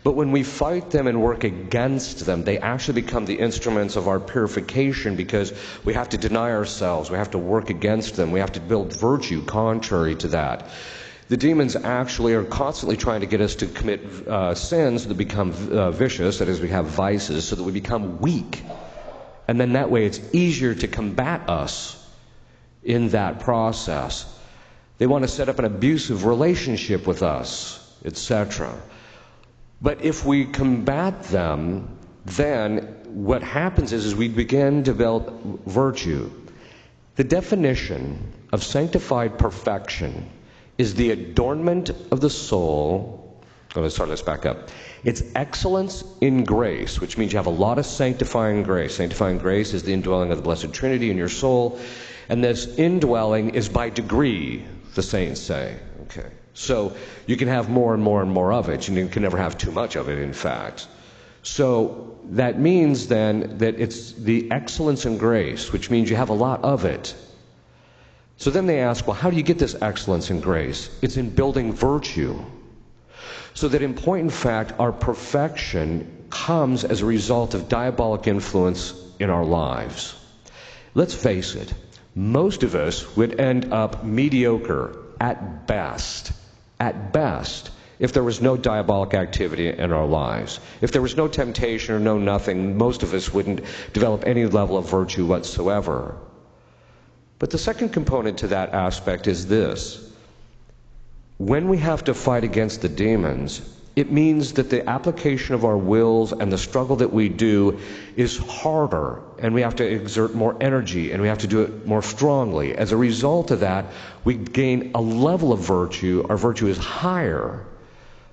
But when we fight them and work against them, they actually become the instruments of our purification, because we have to deny ourselves, we have to work against them, we have to build virtue contrary to that. The demons actually are constantly trying to get us to commit sins that become vicious, that is, we have vices, so that we become weak. And then that way it's easier to combat us in that process. They want to set up an abusive relationship with us, etc. But if we combat them, then what happens is we begin to develop virtue. The definition of sanctified perfection is the adornment of the soul. Let's back up. It's excellence in grace, which means you have a lot of sanctifying grace. Sanctifying grace is the indwelling of the Blessed Trinity in your soul. And this indwelling is by degree, the saints say. Okay. So you can have more and more and more of it. You can never have too much of it, in fact. So that means then that it's the excellence in grace, which means you have a lot of it. So then they ask, well, how do you get this excellence in grace? It's in building virtue. So that in point and fact, our perfection comes as a result of diabolic influence in our lives. Let's face it, most of us would end up mediocre at best, if there was no diabolic activity in our lives. If there was no temptation or no nothing, most of us wouldn't develop any level of virtue whatsoever. But the second component to that aspect is this. When we have to fight against the demons, it means that the application of our wills and the struggle that we do is harder, and we have to exert more energy, and we have to do it more strongly. As a result of that, we gain a level of virtue. Our virtue is higher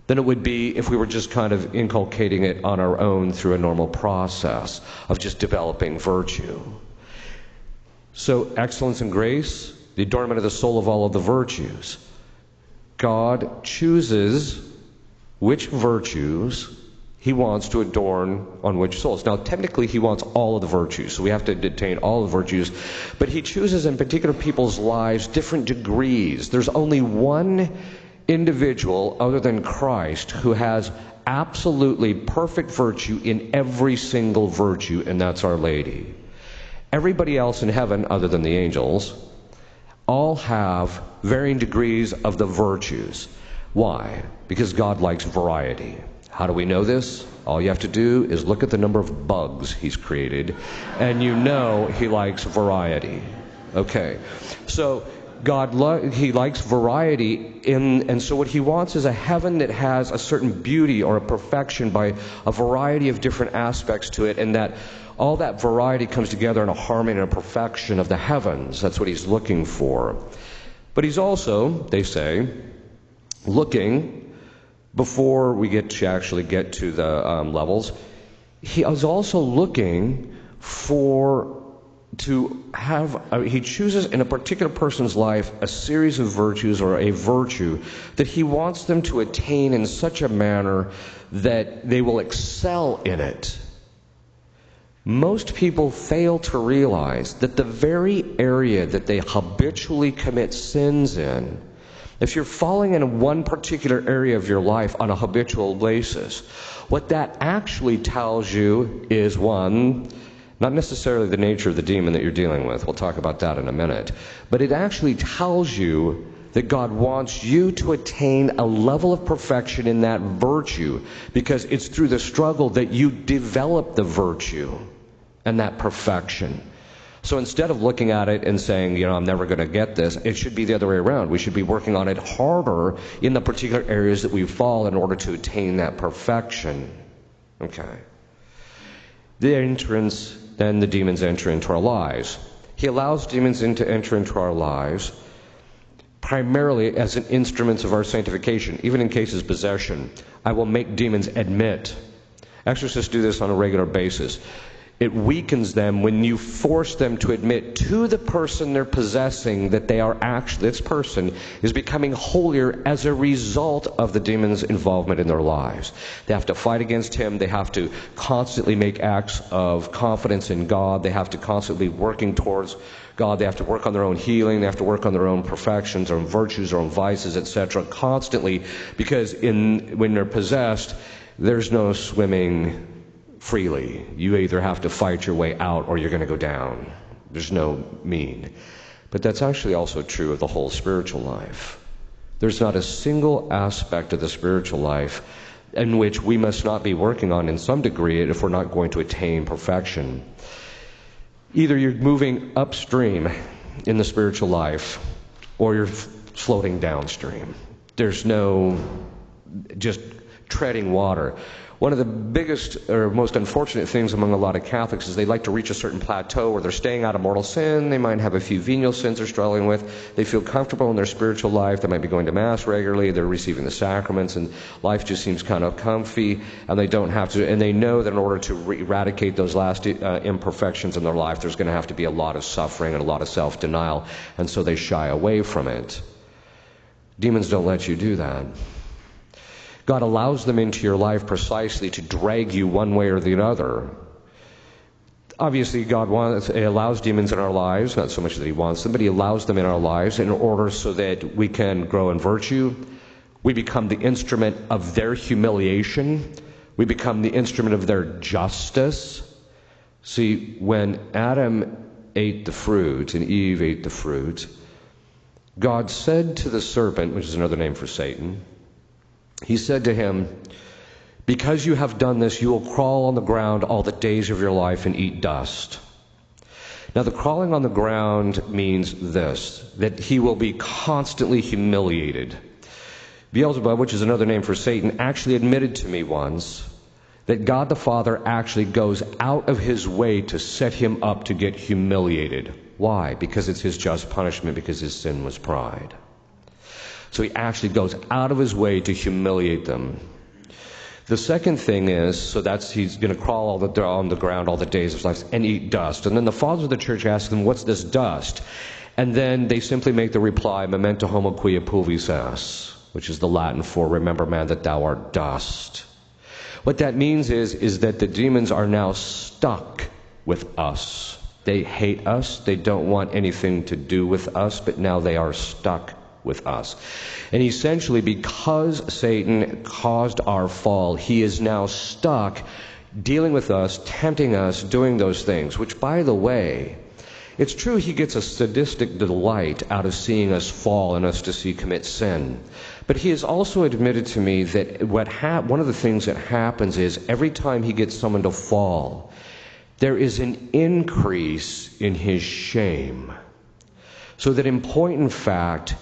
than it would be if we were just kind of inculcating it on our own through a normal process of just developing virtue. So, excellence and grace, the adornment of the soul of all of the virtues. God chooses which virtues He wants to adorn on which souls. Now, technically, He wants all of the virtues, so we have to attain all the virtues. But He chooses in particular people's lives different degrees. There's only one individual other than Christ who has absolutely perfect virtue in every single virtue, and that's Our Lady. Everybody else in heaven, other than the angels, all have varying degrees of the virtues. Why? Because God likes variety. How do we know this? All you have to do is look at the number of bugs He's created, and you know He likes variety. Okay. So He likes variety, and so what He wants is a heaven that has a certain beauty or a perfection by a variety of different aspects to it, and that all that variety comes together in a harmony and a perfection of the heavens. That's what He's looking for. But He's also, they say, looking, before we actually get to the levels, He is also looking He chooses in a particular person's life a series of virtues or a virtue that He wants them to attain in such a manner that they will excel in it. Most people fail to realize that the very area that they habitually commit sins in, if you're falling in one particular area of your life on a habitual basis, what that actually tells you is, one, not necessarily the nature of the demon that you're dealing with. We'll talk about that in a minute. But it actually tells you that God wants you to attain a level of perfection in that virtue, because it's through the struggle that you develop the virtue and that perfection. So instead of looking at it and saying, I'm never going to get this, it should be the other way around. We should be working on it harder in the particular areas that we fall in order to attain that perfection. Okay. Then the demons enter into our lives. He allows demons to enter into our lives primarily as an instruments of our sanctification, even in cases of possession. I will make demons admit. Exorcists do this on a regular basis. It weakens them when you force them to admit to the person they're possessing that they are actually, this person is becoming holier as a result of the demon's involvement in their lives. They have to fight against him. They have to constantly make acts of confidence in God. They have to constantly be working towards God. They have to work on their own healing. They have to work on their own perfections, their own virtues, their own vices, etc. constantly, because when they're possessed, There's no swimming freely. You either have to fight your way out or you're going to go down. There's no mean. But that's actually also true of the whole spiritual life. There's not a single aspect of the spiritual life in which we must not be working on in some degree if we're not going to attain perfection. Either you're moving upstream in the spiritual life or you're floating downstream. There's no just treading water. One of the biggest or most unfortunate things among a lot of Catholics is they like to reach a certain plateau where they're staying out of mortal sin. They might have a few venial sins they're struggling with. They feel comfortable in their spiritual life. They might be going to Mass regularly. They're receiving the sacraments, and life just seems kind of comfy, and they don't have to. And they know that in order to eradicate those last imperfections in their life, there's going to have to be a lot of suffering and a lot of self-denial, and so they shy away from it. Demons don't let you do that. God allows them into your life precisely to drag you one way or the other. Obviously, God allows demons in our lives, not so much that He wants them, but He allows them in our lives in order so that we can grow in virtue. We become the instrument of their humiliation. We become the instrument of their justice. See, when Adam ate the fruit and Eve ate the fruit, God said to the serpent, which is another name for Satan, He said to him, "Because you have done this, you will crawl on the ground all the days of your life and eat dust." Now, the crawling on the ground means this, that he will be constantly humiliated. Beelzebub, which is another name for Satan, actually admitted to me once that God the Father actually goes out of His way to set him up to get humiliated. Why? Because it's His just punishment, because his sin was pride. So He actually goes out of His way to humiliate them. The second thing is, he's going to crawl on the ground all the days of his life and eat dust. And then the fathers of the church ask them, "What's this dust?" And then they simply make the reply, "Memento homo quia pulvis es," which is the Latin for "Remember, man, that thou art dust." What that means is that the demons are now stuck with us. They hate us. They don't want anything to do with us, but now they are stuck with us. And essentially, because Satan caused our fall, he is now stuck dealing with us, tempting us, doing those things, which, by the way, it's true he gets a sadistic delight out of seeing us fall and us to commit sin. But he has also admitted to me that one of the things that happens is every time he gets someone to fall, there is an increase in his shame. So that in point and fact,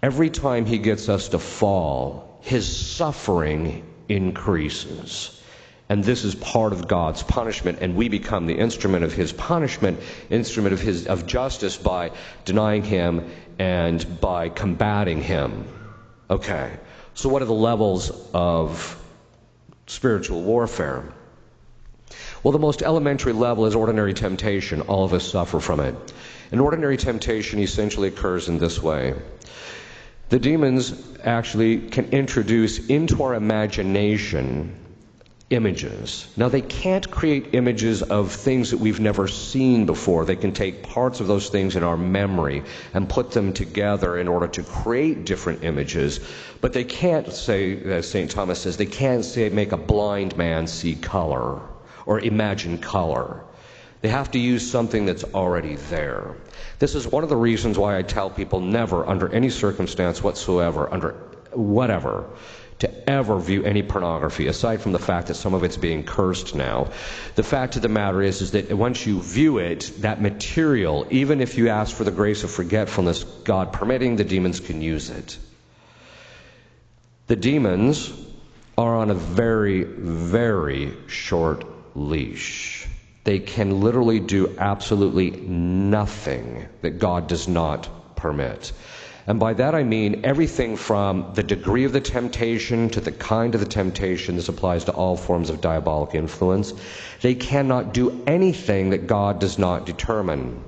every time he gets us to fall, his suffering increases. And this is part of God's punishment, and we become the instrument of His punishment, instrument of justice by denying Him and by combating Him. Okay, so what are the levels of spiritual warfare? Well, the most elementary level is ordinary temptation. All of us suffer from it. And ordinary temptation essentially occurs in this way. The demons actually can introduce into our imagination images. Now, they can't create images of things that we've never seen before. They can take parts of those things in our memory and put them together in order to create different images. But they can't say, as St. Thomas says, they can't make a blind man see color or imagine color. They have to use something that's already there. This is one of the reasons why I tell people never, under any circumstance whatsoever, under whatever, to ever view any pornography, aside from the fact that some of it's being cursed now. The fact of the matter is that once you view it, that material, even if you ask for the grace of forgetfulness, God permitting, the demons can use it. The demons are on a very, very short leash. They can literally do absolutely nothing that God does not permit. And by that I mean everything from the degree of the temptation to the kind of the temptation. This applies to all forms of diabolic influence. They cannot do anything that God does not determine.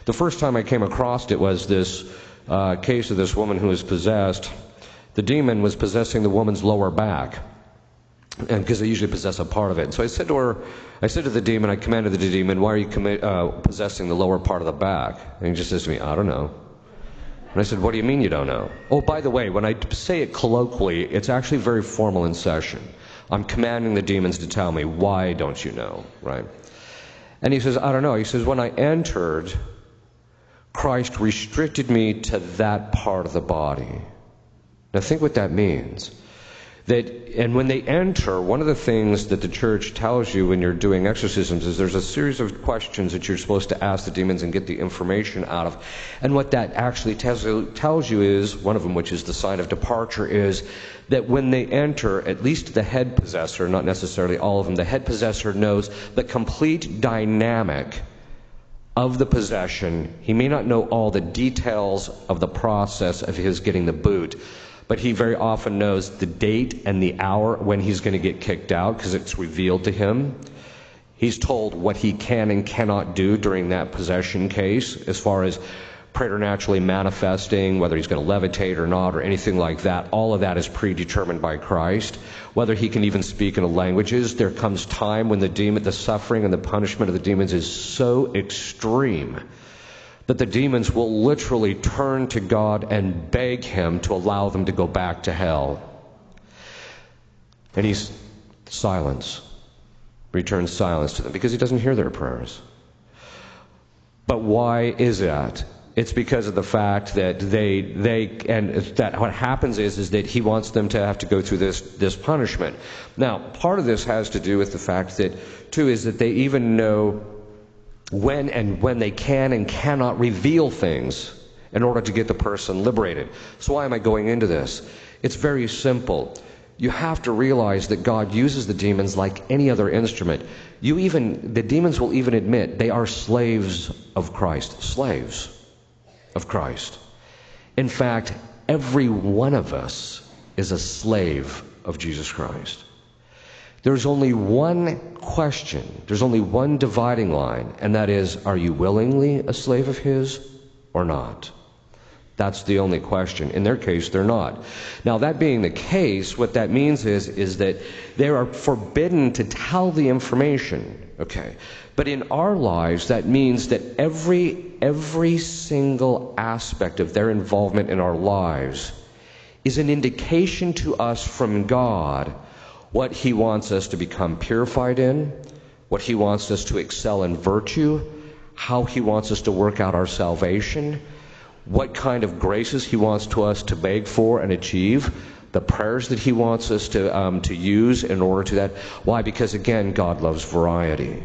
The first time I came across it was this case of this woman who was possessed. The demon was possessing the woman's lower back, and because they usually possess a part of it. And so I said to the demon, I commanded the demon, "Why are you possessing the lower part of the back?" And he just says to me, "I don't know." And I said, "What do you mean you don't know?" Oh, by the way, when I say it colloquially, it's actually very formal in session. I'm commanding the demons to tell me. Why don't you know, right? And he says, I don't know. He says, when I entered, Christ restricted me to that part of the body. Now think what that means. And when they enter, one of the things that the church tells you when you're doing exorcisms is there's a series of questions that you're supposed to ask the demons and get the information out of. And what that actually tells you is, one of them, which is the sign of departure, is that when they enter, at least the head possessor, not necessarily all of them, the head possessor knows the complete dynamic of the possession. He may not know all the details of the process of his getting the boot, but he very often knows the date and the hour when he's going to get kicked out because it's revealed to him. He's told what he can and cannot do during that possession case as far as preternaturally manifesting, whether he's going to levitate or not or anything like that. All of that is predetermined by Christ. Whether he can even speak in languages, there comes time when the suffering and the punishment of the demons is so extreme that the demons will literally turn to God and beg him to allow them to go back to hell. And he's returns silence to them because he doesn't hear their prayers. But why is that? It's because of the fact that what happens is that he wants them to have to go through this punishment. Now, part of this has to do with the fact that, too, is that they even know when they can and cannot reveal things in order to get the person liberated. So why am I going into this? It's very simple. You have to realize that God uses the demons like any other instrument. The demons will even admit they are slaves of Christ. Slaves of Christ. In fact, every one of us is a slave of Jesus Christ. There's only one question, there's only one dividing line, and that is, are you willingly a slave of his or not? That's the only question. In their case, they're not. Now, that being the case, what that means is that they are forbidden to tell the information, okay? But in our lives, that means that every single aspect of their involvement in our lives is an indication to us from God what he wants us to become purified in, what he wants us to excel in virtue, how he wants us to work out our salvation, what kind of graces he wants us to beg for and achieve, the prayers that he wants us to use in order to that. Why? Because, again, God loves variety.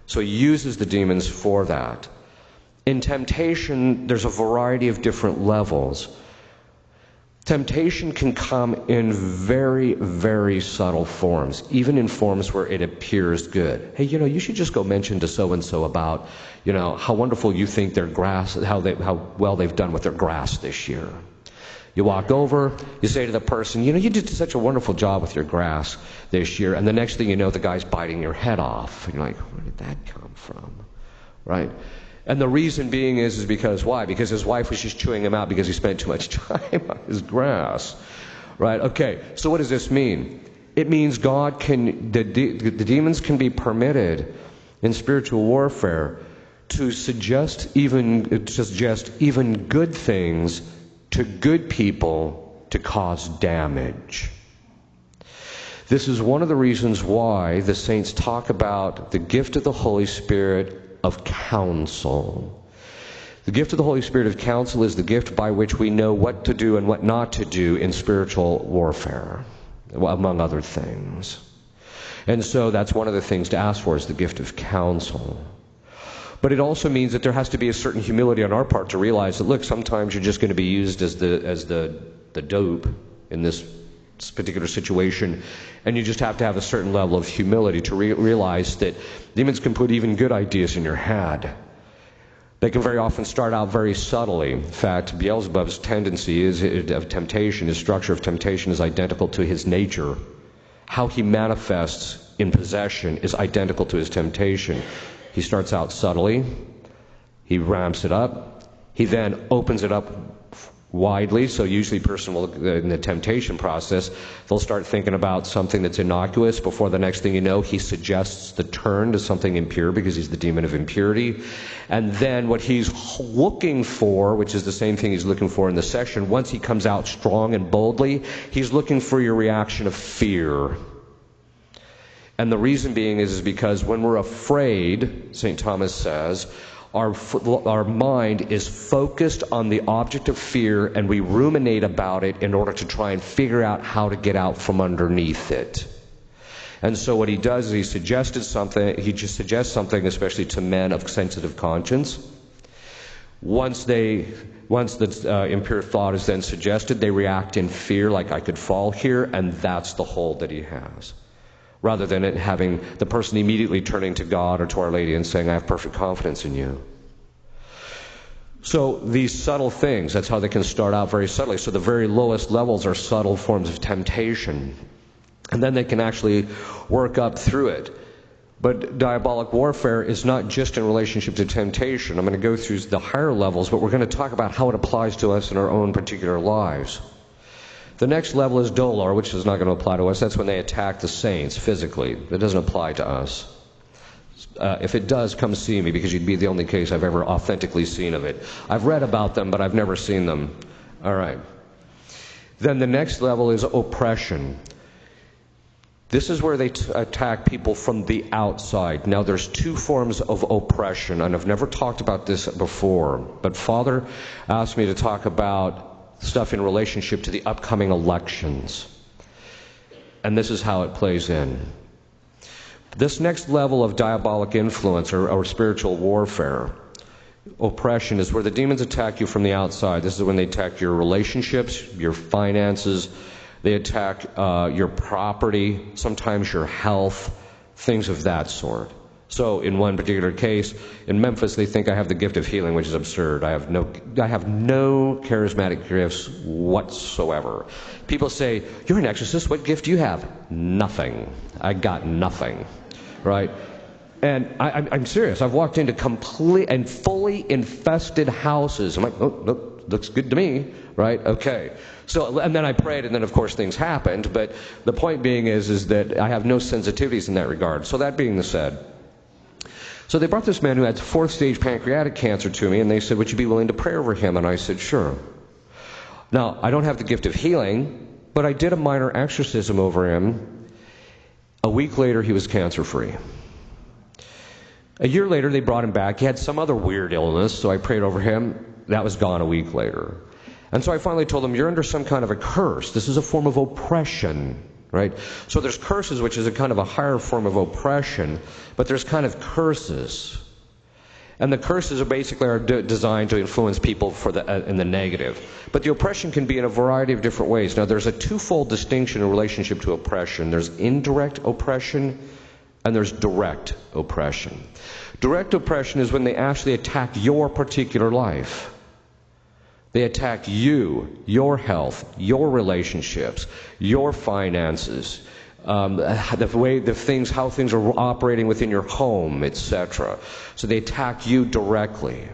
So he uses the demons for that. In temptation, there's a variety of different levels. Temptation can come in very, very subtle forms, even in forms where it appears good. Hey, you should just go mention to so-and-so about, how wonderful you think their grass, how well they've done with their grass this year. You walk over, you say to the person, you did such a wonderful job with your grass this year, and the next thing you know, the guy's biting your head off. And you're like, where did that come from? Right? And the reason being is because why? Because his wife was just chewing him out because he spent too much time on his grass. Right? Okay, so what does this mean? It means the demons can be permitted in spiritual warfare to suggest even good things to good people to cause damage. This is one of the reasons why the saints talk about the gift of the Holy Spirit of counsel. The gift of the Holy Spirit of counsel is the gift by which we know what to do and what not to do in spiritual warfare, among other things. And so that's one of the things to ask for, is the gift of counsel. But it also means that there has to be a certain humility on our part to realize that, look, sometimes you're just going to be used as the dope in this particular situation, and you just have to have a certain level of humility to realize that demons can put even good ideas in your head. They can very often start out very subtly. In fact, Beelzebub's tendency of temptation, his structure of temptation is identical to his nature. How he manifests in possession is identical to his temptation. He starts out subtly, he ramps it up, he then opens it up widely. So usually a person will, in the temptation process, they'll start thinking about something that's innocuous. Before the next thing you know, he suggests the turn to something impure because he's the demon of impurity. And then what he's looking for, which is the same thing he's looking for in the session, once he comes out strong and boldly, he's looking for your reaction of fear. And the reason being is because when we're afraid, St. Thomas says, our mind is focused on the object of fear, and we ruminate about it in order to try and figure out how to get out from underneath it. And so what he does is he suggests something, especially to men of sensitive conscience. Once the impure thought is then suggested, they react in fear, like I could fall here, and that's the hold that he has. Rather than it having the person immediately turning to God or to Our Lady and saying, I have perfect confidence in you. So these subtle things, that's how they can start out very subtly. So the very lowest levels are subtle forms of temptation. And then they can actually work up through it. But diabolic warfare is not just in relationship to temptation. I'm going to go through the higher levels, but we're going to talk about how it applies to us in our own particular lives. The next level is dolor, which is not going to apply to us. That's when they attack the saints physically. That doesn't apply to us. If it does, come see me, because you'd be the only case I've ever authentically seen of it. I've read about them, but I've never seen them. All right. Then the next level is oppression. This is where they attack people from the outside. Now, there's two forms of oppression, and I've never talked about this before, but Father asked me to talk about stuff in relationship to the upcoming elections. And this is how it plays in. This next level of diabolic influence or spiritual warfare, oppression, is where the demons attack you from the outside. This is when they attack your relationships, your finances. They attack your property, sometimes your health, things of that sort. So in one particular case, in Memphis, they think I have the gift of healing, which is absurd. I have no charismatic gifts whatsoever. People say, you're an exorcist, what gift do you have? Nothing. I got nothing, right? And I'm serious. I've walked into complete and fully infested houses. I'm like, oh, nope, looks good to me, right? Okay. So, and then I prayed, and then of course things happened. But the point being is that I have no sensitivities in that regard. So that being said, so they brought this man who had 4th stage pancreatic cancer to me, and they said, would you be willing to pray over him? And I said, sure. Now, I don't have the gift of healing, but I did a minor exorcism over him. A week later, he was cancer-free. A year later, they brought him back. He had some other weird illness, so I prayed over him. That was gone a week later. And so I finally told him, you're under some kind of a curse. This is a form of oppression, right? So there's curses, which is a kind of a higher form of oppression, but there's kind of curses. And the curses are basically designed to influence people in the negative. But the oppression can be in a variety of different ways. Now, there's a twofold distinction in relationship to oppression. There's indirect oppression, and there's direct oppression. Direct oppression is when they actually attack your particular life. They attack you, your health, your relationships, your finances, how things are operating within your home, etc. So they attack you directly.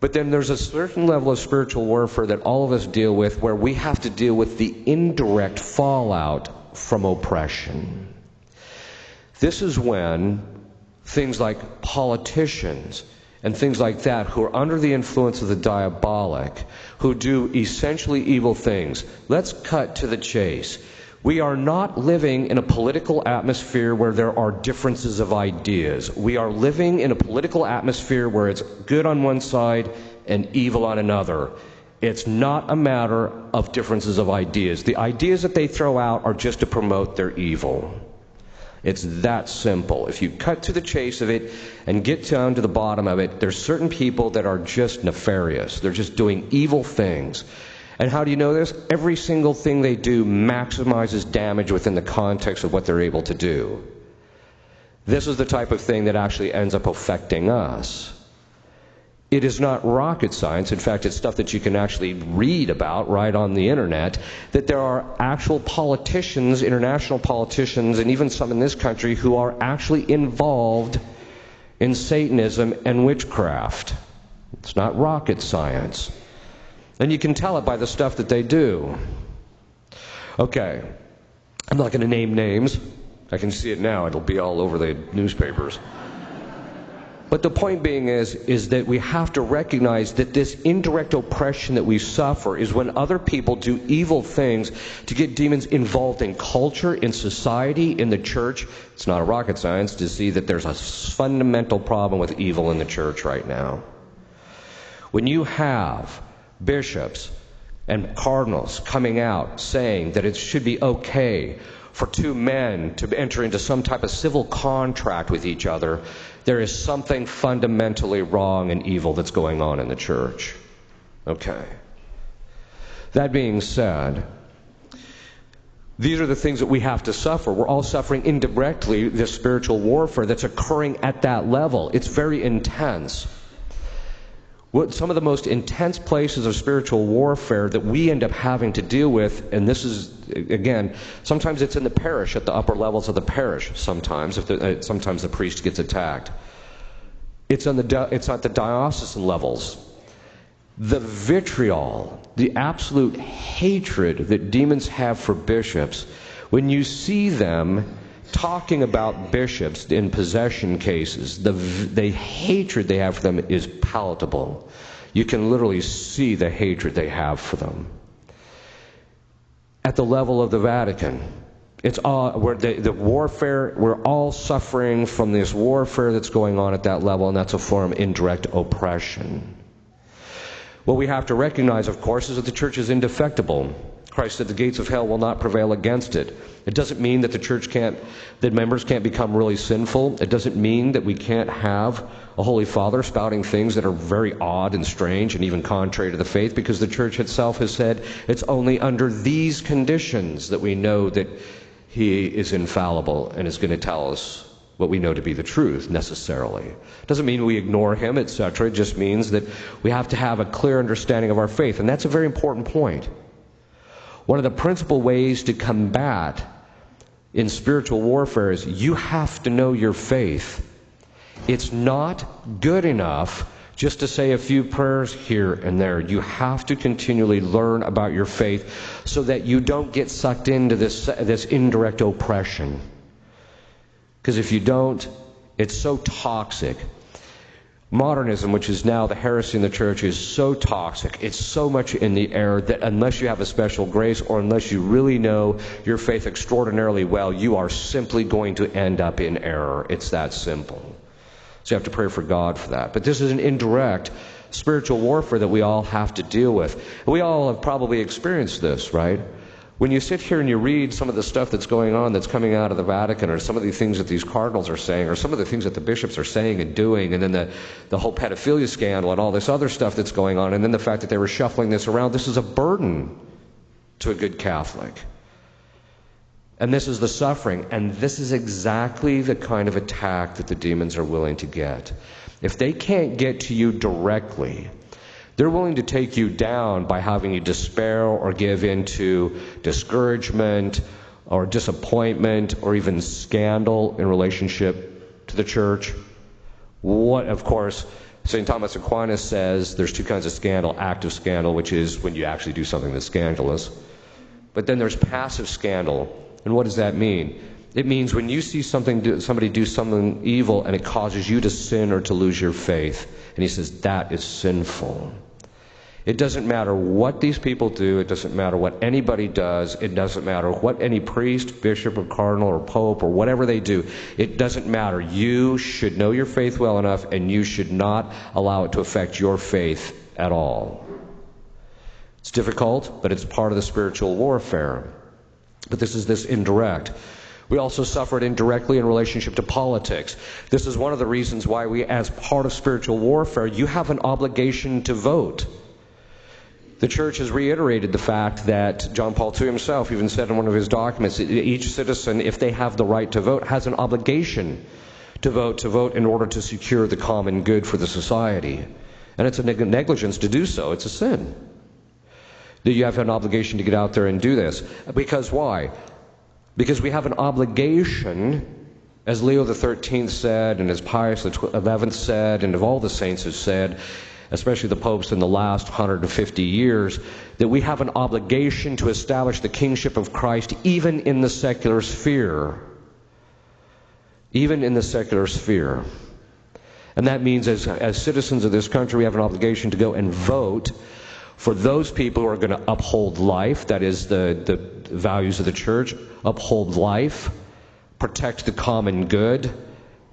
But then there's a certain level of spiritual warfare that all of us deal with, where we have to deal with the indirect fallout from oppression. This is when things like politicians and things like that, who are under the influence of the diabolic, who do essentially evil things. Let's cut to the chase. We are not living in a political atmosphere where there are differences of ideas. We are living in a political atmosphere where it's good on one side and evil on another. It's not a matter of differences of ideas. The ideas that they throw out are just to promote their evil. It's that simple. If you cut to the chase of it and get down to the bottom of it, there's certain people that are just nefarious. They're just doing evil things. And how do you know this? Every single thing they do maximizes damage within the context of what they're able to do. This is the type of thing that actually ends up affecting us. It is not rocket science. In fact, it's stuff that you can actually read about right on the internet, that there are actual politicians, international politicians, and even some in this country who are actually involved in Satanism and witchcraft. It's not rocket science. And you can tell it by the stuff that they do. Okay, I'm not going to name names. I can see it now. It'll be all over the newspapers. But the point being is that we have to recognize that this indirect oppression that we suffer is when other people do evil things to get demons involved in culture, in society, in the church. It's not a rocket science to see that there's a fundamental problem with evil in the church right now. When you have bishops and cardinals coming out saying that it should be okay for two men to enter into some type of civil contract with each other, there is something fundamentally wrong and evil that's going on in the church. Okay. That being said, these are the things that we have to suffer. We're all suffering indirectly this spiritual warfare that's occurring at that level. It's very intense. Some of the most intense places of spiritual warfare that we end up having to deal with, and this is, again, sometimes it's in the parish, at the upper levels of the parish, sometimes the priest gets attacked. It's at the diocesan levels. The vitriol, the absolute hatred that demons have for bishops, when you see them talking about bishops in possession cases, the hatred they have for them is palatable. You can literally see the hatred they have for them. At the level of the Vatican, it's all where the warfare, we're all suffering from this warfare that's going on at that level, and that's a form of indirect oppression. What we have to recognize, of course, is that the church is indefectible. Christ said the gates of hell will not prevail against it. It doesn't mean that that members can't become really sinful. It doesn't mean that we can't have a Holy Father spouting things that are very odd and strange and even contrary to the faith, because the church itself has said it's only under these conditions that we know that he is infallible and is going to tell us what we know to be the truth, necessarily. It doesn't mean we ignore him, etc. It just means that we have to have a clear understanding of our faith, and that's a very important point. One of the principal ways to combat in spiritual warfare is you have to know your faith. It's not good enough just to say a few prayers here and there. You have to continually learn about your faith so that you don't get sucked into this indirect oppression. Because if you don't, it's so toxic. Modernism, which is now the heresy in the church, is so toxic. It's so much in the air that unless you have a special grace or unless you really know your faith extraordinarily well, you are simply going to end up in error. It's that simple. So you have to pray for God for that. But this is an indirect spiritual warfare that we all have to deal with. We all have probably experienced this, right? When you sit here and you read some of the stuff that's going on, that's coming out of the Vatican, or some of the things that these cardinals are saying, or some of the things that the bishops are saying and doing, and then the whole pedophilia scandal and all this other stuff that's going on, and then the fact that they were shuffling this around, this is a burden to a good Catholic. And this is the suffering, and this is exactly the kind of attack that the demons are willing to get. If they can't get to you directly, they're willing to take you down by having you despair or give in to discouragement or disappointment or even scandal in relationship to the church. What, of course, St. Thomas Aquinas says there's two kinds of scandal: active scandal, which is when you actually do something that's scandalous. But then there's passive scandal. And what does that mean? It means when you see somebody do something evil and it causes you to sin or to lose your faith. And he says that is sinful. It doesn't matter what these people do. It doesn't matter what anybody does. It doesn't matter what any priest, bishop, or cardinal, or pope, or whatever they do. It doesn't matter. You should know your faith well enough, and you should not allow it to affect your faith at all. It's difficult, but it's part of the spiritual warfare. But this is this indirect. We also suffer it indirectly in relationship to politics. This is one of the reasons why we, as part of spiritual warfare, you have an obligation to vote. The church has reiterated the fact that John Paul II himself even said in one of his documents, each citizen, if they have the right to vote, has an obligation to vote in order to secure the common good for the society. And it's a negligence to do so. It's a sin. That you have an obligation to get out there and do this. Because why? Because we have an obligation, as Leo XIII said, and as Pius XI said, and of all the saints have said, especially the popes in the last 150 years, that we have an obligation to establish the kingship of Christ even in the secular sphere. Even in the secular sphere. And that means as citizens of this country, we have an obligation to go and vote for those people who are going to uphold life, that is the values of the church, uphold life, protect the common good,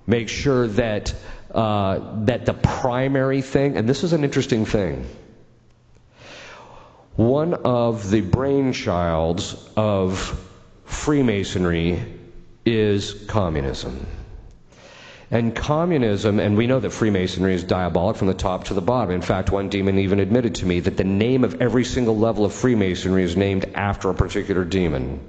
make sure that the primary thing, and this is an interesting thing, one of the brainchilds of Freemasonry is communism. And communism, and we know that Freemasonry is diabolic from the top to the bottom. In fact, one demon even admitted to me that the name of every single level of Freemasonry is named after a particular demon.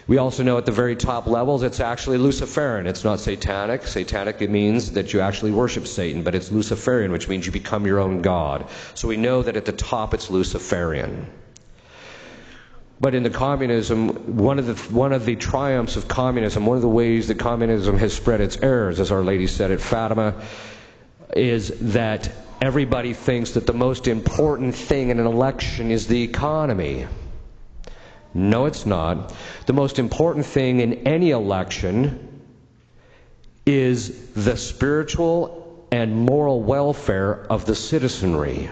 We also know at the very top levels it's actually Luciferian. It's not satanic. Satanic, it means that you actually worship Satan, but it's Luciferian, which means you become your own god. So we know that at the top it's Luciferian. But in the communism, one of the triumphs of communism, one of the ways that communism has spread its errors, as Our Lady said at Fatima, is that everybody thinks that the most important thing in an election is the economy. No, it's not. The most important thing in any election is the spiritual and moral welfare of the citizenry.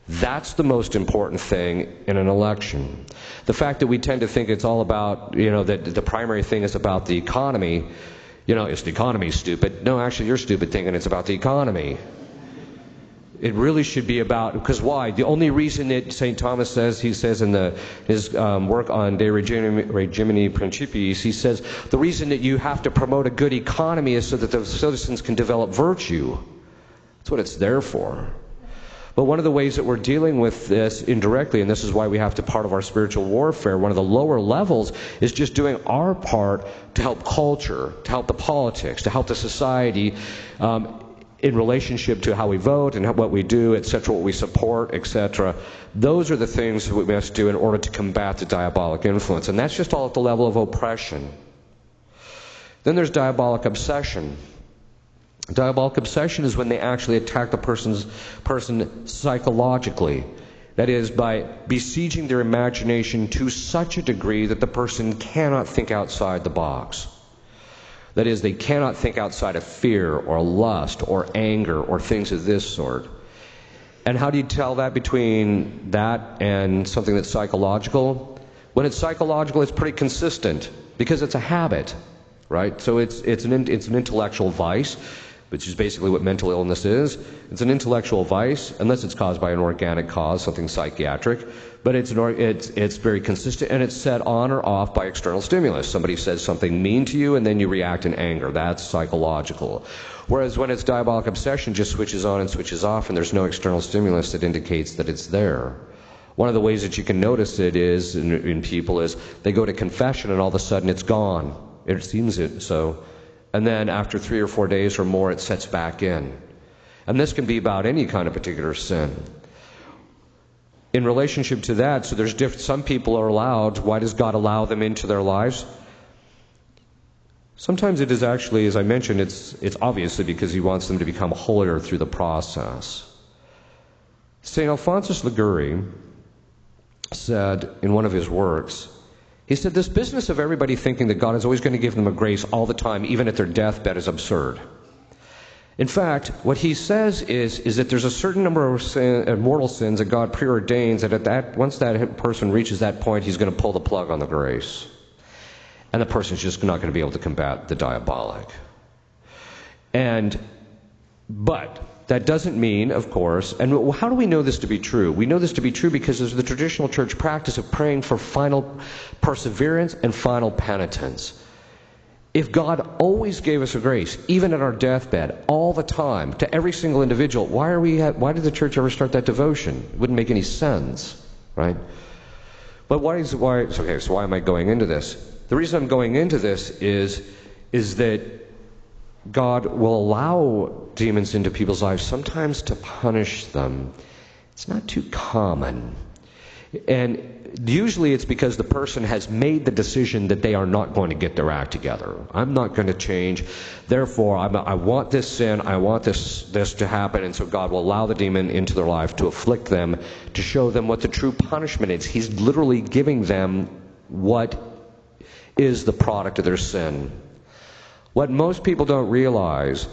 That's the most important thing in an election. The fact that we tend to think it's all about, that the primary thing is about the economy, is the economy stupid? No, actually you're stupid thinking it's about the economy. It really should be about, because why? The only reason that St. Thomas says, he says in his work on De Regimini Principiis, he says, the reason that you have to promote a good economy is so that the citizens can develop virtue. That's what it's there for. But one of the ways that we're dealing with this indirectly, and this is why we have to part of our spiritual warfare, one of the lower levels is just doing our part to help culture, to help the politics, to help the society in relationship to how we vote and what we do, etc., what we support, etc. Those are the things that we must do in order to combat the diabolic influence. And that's just all at the level of oppression. Then there's diabolic obsession. Diabolic obsession is when they actually attack the person psychologically. That is, by besieging their imagination to such a degree that the person cannot think outside the box. That is, they cannot think outside of fear or lust or anger or things of this sort. And how do you tell that between that and something that's psychological? When it's psychological, it's pretty consistent because it's a habit, right? So it's an intellectual vice, which is basically what mental illness is. It's an intellectual vice, unless it's caused by an organic cause, something psychiatric. But it's very consistent, and it's set on or off by external stimulus. Somebody says something mean to you, and then you react in anger. That's psychological. Whereas when it's diabolic obsession, just switches on and switches off, and there's no external stimulus that indicates that it's there. One of the ways that you can notice it is in people is they go to confession, and all of a sudden it's gone. It seems it so. And then after 3 or 4 days or more, it sets back in. And this can be about any kind of particular sin. In relationship to that, so there's some people are allowed. Why does God allow them into their lives? Sometimes it is actually, as I mentioned, it's obviously because he wants them to become holier through the process. St. Alphonsus Liguori said in one of his works, he said, this business of everybody thinking that God is always going to give them a grace all the time, even at their deathbed, is absurd. In fact, what he says is that there's a certain number of mortal sins that God preordains that once that person reaches that point, he's going to pull the plug on the grace. And the person's just not going to be able to combat the diabolic. But that doesn't mean, of course, and how do we know this to be true? We know this to be true because there's the traditional church practice of praying for final perseverance and final penitence. If God always gave us a grace, even at our deathbed, all the time, to every single individual, why did the church ever start that devotion? It wouldn't make any sense, right? But so why am I going into this? The reason I'm going into this is that God will allow demons into people's lives sometimes to punish them. It's not too common. And usually it's because the person has made the decision that they are not going to get their act together. I'm not going to change. Therefore, I want this sin. I want this to happen. And so God will allow the demon into their life to afflict them, to show them what the true punishment is. He's literally giving them what is the product of their sin. What most people don't realize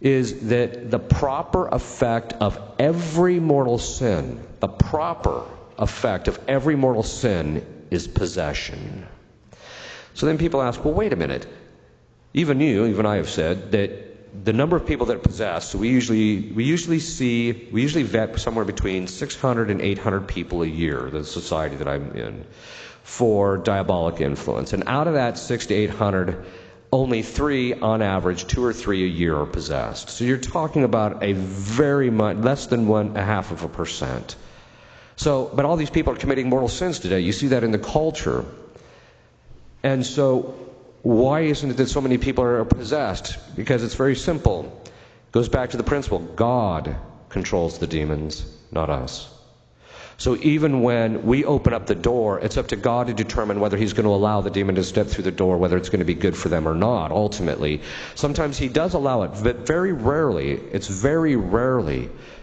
is that the proper effect of every mortal sin, the proper effect of every mortal sin is possession. So then people ask, well, wait a minute. Even I have said that the number of people that are possessed, so we usually vet somewhere between 600 and 800 people a year, the society that I'm in, for diabolic influence. And out of that 600 to 800, only 3 on average, 2 or 3 a year are possessed. So you're talking about a very much less than 0.5%. So, but all these people are committing mortal sins today. You see that in the culture. And so, why isn't it that so many people are possessed? Because it's very simple. It goes back to the principle: God controls the demons, not us. So even when we open up the door, it's up to God to determine whether He's going to allow the demon to step through the door, whether it's going to be good for them or not, ultimately. Sometimes He does allow it, but very rarely,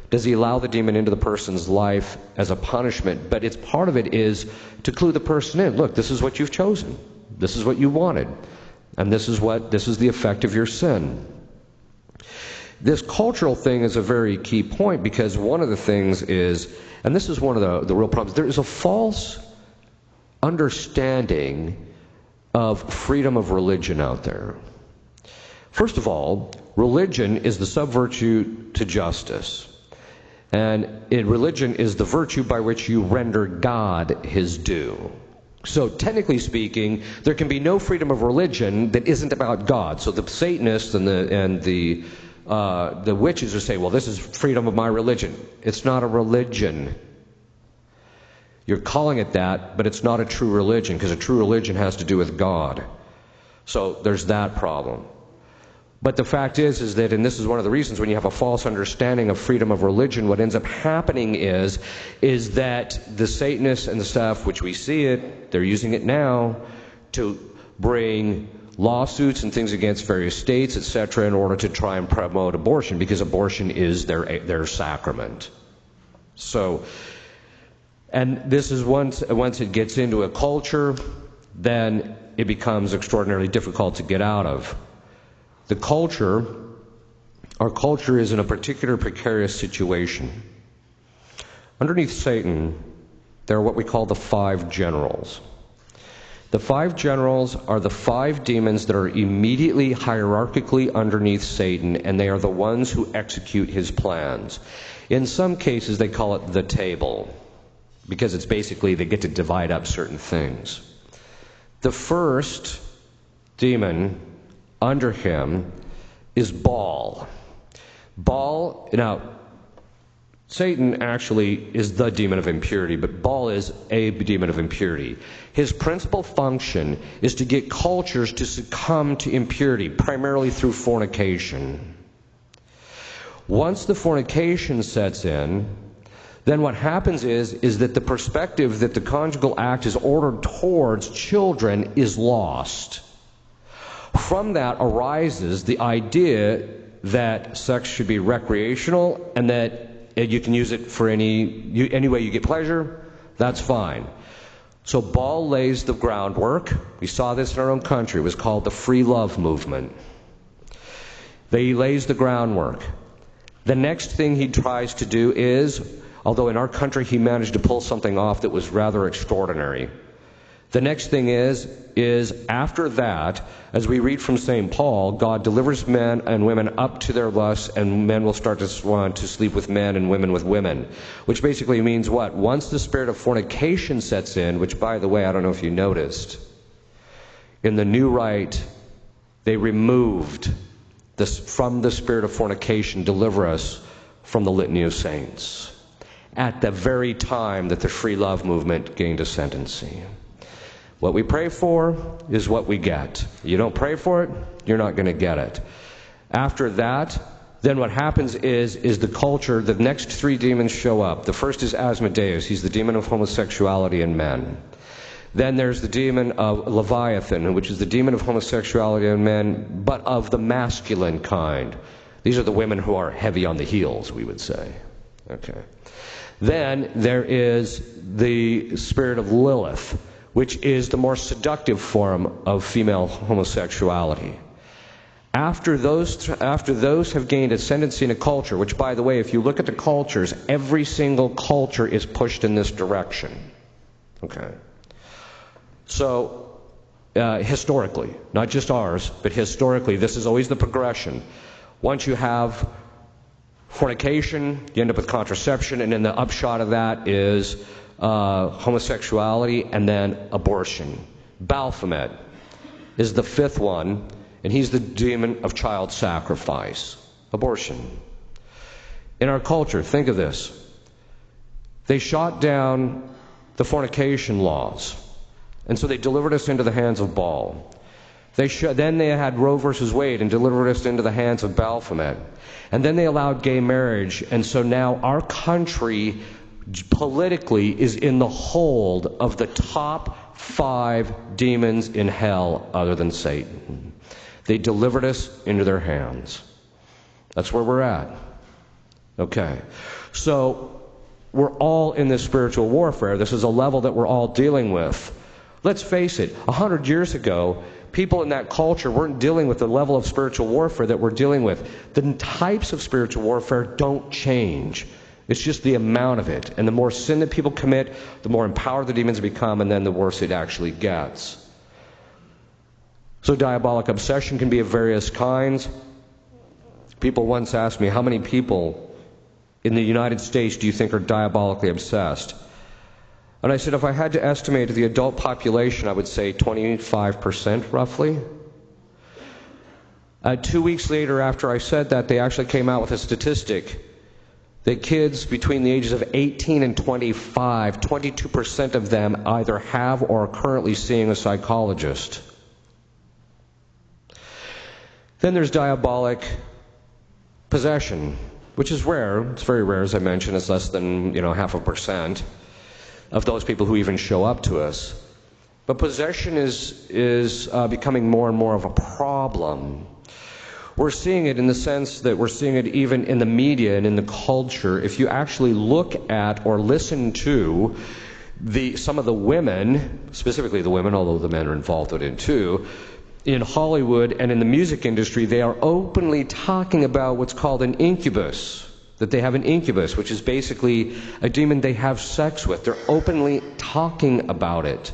does He allow the demon into the person's life as a punishment. But it's part of it is to clue the person in. Look, this is what you've chosen. This is what you wanted. And this is the effect of your sin. This cultural thing is a very key point, because one of the things is, and this is one of the real problems, there is a false understanding of freedom of religion out there. First of all, religion is the subvirtue to justice. And religion is the virtue by which you render God His due. So technically speaking, there can be no freedom of religion that isn't about God. So the Satanists and the witches will say, well, this is freedom of my religion. It's not a religion. You're calling it that, but it's not a true religion, because a true religion has to do with God. So there's that problem. But the fact is that, and this is one of the reasons when you have a false understanding of freedom of religion, what ends up happening is that the Satanists and the stuff, which we see it, they're using it now to bring lawsuits and things against various states, etc., in order to try and promote abortion, because abortion is their sacrament. So, and this is once it gets into a culture, then it becomes extraordinarily difficult to get out of. Our culture is in a particular precarious situation. Underneath Satan, there are what we call the 5 generals. The 5 generals are the 5 demons that are immediately hierarchically underneath Satan, and they are the ones who execute his plans. In some cases, they call it the table, because it's basically they get to divide up certain things. The first demon under him is Baal. Baal, now, Satan actually is the demon of impurity, but Baal is a demon of impurity. His principal function is to get cultures to succumb to impurity, primarily through fornication. Once the fornication sets in, then what happens is that the perspective that the conjugal act is ordered towards children is lost. From that arises the idea that sex should be recreational, and that you can use it for any way you get pleasure. That's fine. So Baal lays the groundwork. We saw this in our own country. It was called the free love movement. He lays the groundwork. The next thing he tries to do is, although in our country he managed to pull something off that was rather extraordinary. The next thing is after that, as we read from St. Paul, God delivers men and women up to their lusts, and men will start to want to sleep with men and women with women. Which basically means what? Once the spirit of fornication sets in, which, by the way, I don't know if you noticed, in the New Rite, they removed this from the spirit of fornication, deliver us from the Litany of Saints, at the very time that the free love movement gained ascendancy. What we pray for is what we get. You don't pray for it, you're not going to get it. After that, then what happens is the culture, the next 3 demons show up. The first is Asmodeus. He's the demon of homosexuality in men. Then there's the demon of Leviathan, which is the demon of homosexuality in men, but of the masculine kind. These are the women who are heavy on the heels, we would say. Okay. Then there is the spirit of Lilith, which is the more seductive form of female homosexuality. After those have gained ascendancy in a culture, which, by the way, if you look at the cultures, every single culture is pushed in this direction. Okay. So, historically, not just ours, but historically, this is always the progression. Once you have fornication, you end up with contraception, and then the upshot of that is homosexuality and then abortion. Baphomet is the fifth one, and he's the demon of child sacrifice, abortion. In our culture, think of this. They shot down the fornication laws, and so they delivered us into the hands of Baal. Then they had Roe versus Wade and delivered us into the hands of Baphomet. And then they allowed gay marriage, and so now our country politically is in the hold of the top 5 demons in hell other than Satan. They delivered us into their hands. That's where we're at. Okay. So we're all in this spiritual warfare. This is a level that we're all dealing with. Let's face it, 100 years ago, people in that culture weren't dealing with the level of spiritual warfare that we're dealing with. The types of spiritual warfare don't change. It's just the amount of it. And the more sin that people commit, the more empowered the demons become, and then the worse it actually gets. So diabolic obsession can be of various kinds. People once asked me, how many people in the United States do you think are diabolically obsessed? And I said, if I had to estimate the adult population, I would say 25% roughly. 2 weeks later after I said that, they actually came out with a statistic that kids between the ages of 18 and 25, 22% of them either have or are currently seeing a psychologist. Then there's diabolic possession, which is rare. It's very rare, as I mentioned. It's less than 0.5% of those people who even show up to us. But possession is becoming more and more of a problem. We're seeing it in the sense that we're seeing it even in the media and in the culture. If you actually look at or listen to some of the women, specifically the women, although the men are involved in it too, in Hollywood and in the music industry, they are openly talking about what's called an incubus. That they have an incubus, which is basically a demon they have sex with. They're openly talking about it.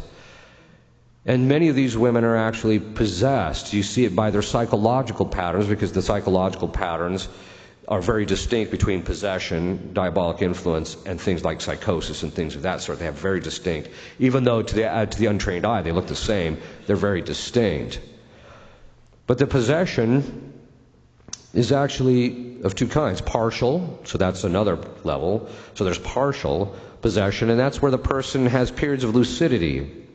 And many of these women are actually possessed. You see it by their psychological patterns, because the psychological patterns are very distinct between possession, diabolic influence, and things like psychosis and things of that sort. They have very distinct. Even though to the untrained eye they look the same, they're very distinct. But the possession is actually of two kinds. Partial, so that's another level. So there's partial possession, and that's where the person has periods of lucidity.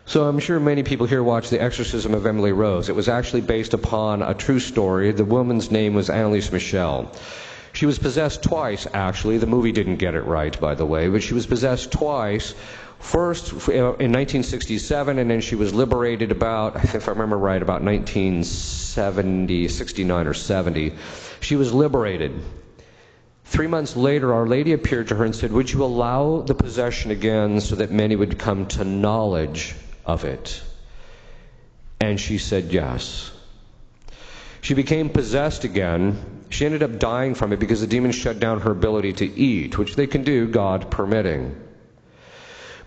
So I'm sure many people here watch The Exorcism of Emily Rose. It was actually based upon a true story. The woman's name was Annalise Michel. She was possessed twice, actually. The movie didn't get it right, by the way, but she was possessed twice. First in 1967, and then she was liberated about, if I remember right, about 1970, 69 or 70. She was liberated. 3 months later, Our Lady appeared to her and said, would you allow the possession again so that many would come to knowledge of it? And she said yes. She became possessed again. She ended up dying from it because the demons shut down her ability to eat, which they can do, God permitting.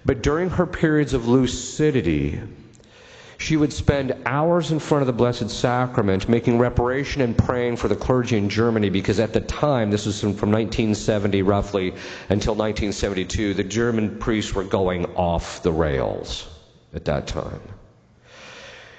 But during her periods of lucidity, she would spend hours in front of the Blessed Sacrament making reparation and praying for the clergy in Germany, because at the time, this was from 1970 roughly until 1972, the German priests were going off the rails at that time.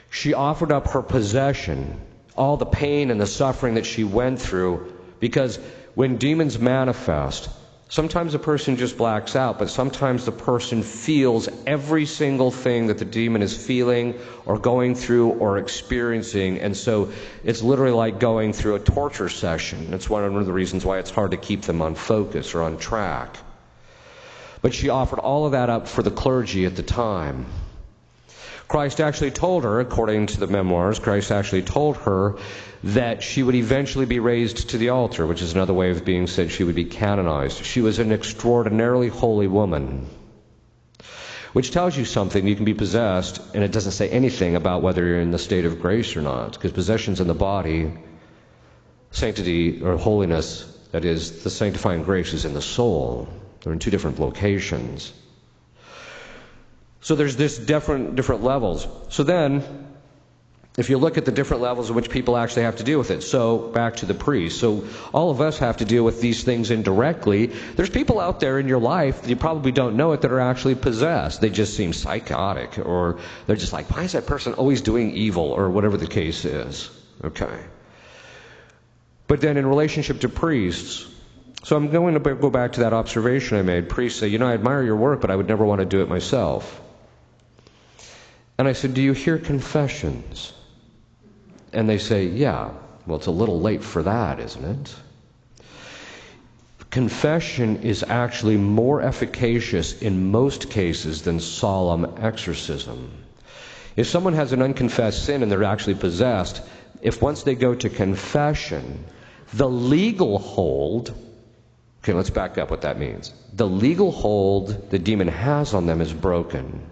She offered up her possession, all the pain and the suffering that she went through, because when demons manifest, sometimes a person just blacks out, but sometimes the person feels every single thing that the demon is feeling or going through or experiencing. And so it's literally like going through a torture session. That's one of the reasons why it's hard to keep them on focus or on track. But she offered all of that up for the clergy at the time. Christ actually told her, according to the memoirs, Christ actually told her that she would eventually be raised to the altar, which is another way of being said she would be canonized. She was an extraordinarily holy woman. which tells you something. You can be possessed, and it doesn't say anything about whether you're in the state of grace or not, because possession's in the body, sanctity or holiness, that is, the sanctifying grace, is in the soul. They're in two different locations. So there's this different levels. So then, if you look at the different levels in which people actually have to deal with it, so back to the priest. So all of us have to deal with these things indirectly. There's people out there in your life that you probably don't know it that are actually possessed. They just seem psychotic, or they're just like, why is that person always doing evil, or whatever the case is. Okay. But then in relationship to priests, so I'm going to go back to that observation I made. Priests say, I admire your work, but I would never want to do it myself. And I said, do you hear confessions? And they say, yeah. Well, it's a little late for that, isn't it? Confession is actually more efficacious in most cases than solemn exorcism. If someone has an unconfessed sin and they're actually possessed, if once they go to confession, the legal hold, okay, let's back up what that means. The legal hold the demon has on them is broken.